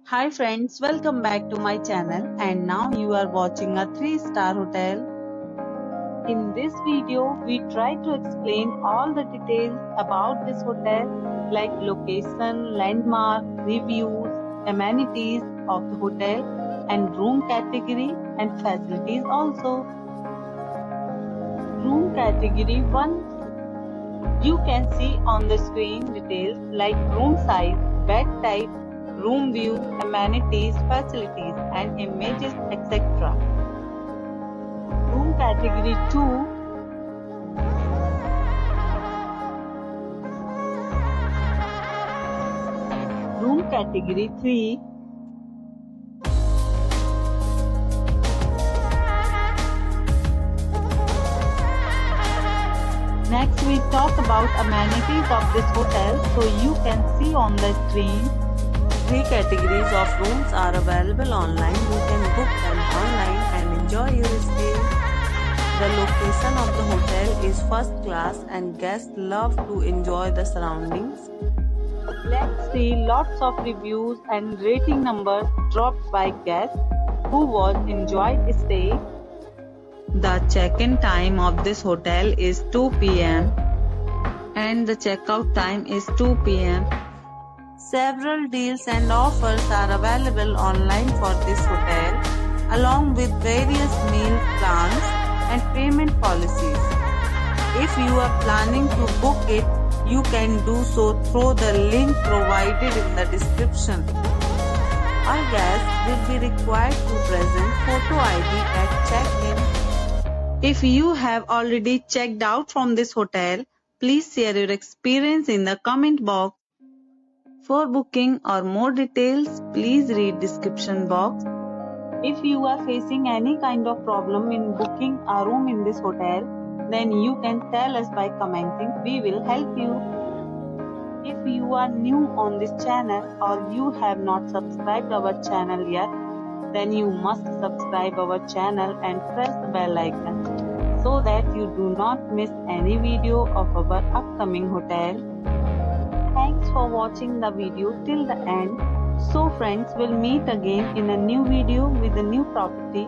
Hi friends, welcome back to my channel and now you are watching a 3-star hotel. In this video, we try to explain all the details about this hotel like location, landmark, reviews, amenities of the hotel and room category and facilities also. Room category 1. You can see on the screen details like room size, bed type, room view, amenities, facilities and images, etc. Room category 2. Room category 3. Next we talk about amenities of this hotel, so you can see on the screen. 3 categories of rooms are available online. You can book them online and enjoy your stay. The location of the hotel is first class and guests love to enjoy the surroundings. Let's see lots of reviews and rating numbers dropped by guests who was enjoyed stay. The check-in time of this hotel is 2 p.m. and the check-out time is 2 p.m. Several deals and offers are available online for this hotel, along with various meal plans and payment policies. If you are planning to book it, you can do so through the link provided in the description. All guests will be required to present photo ID at check-in. If you have already checked out from this hotel, please share your experience in the comment box. For booking or more details, please read description box. If you are facing any kind of problem in booking a room in this hotel, then you can tell us by commenting. We will help you. If you are new on this channel or you have not subscribed our channel yet, then you must subscribe our channel and press the bell icon so that you do not miss any video of our upcoming hotel. Thanks for watching the video till the end. So friends, will meet again in a new video with a new property.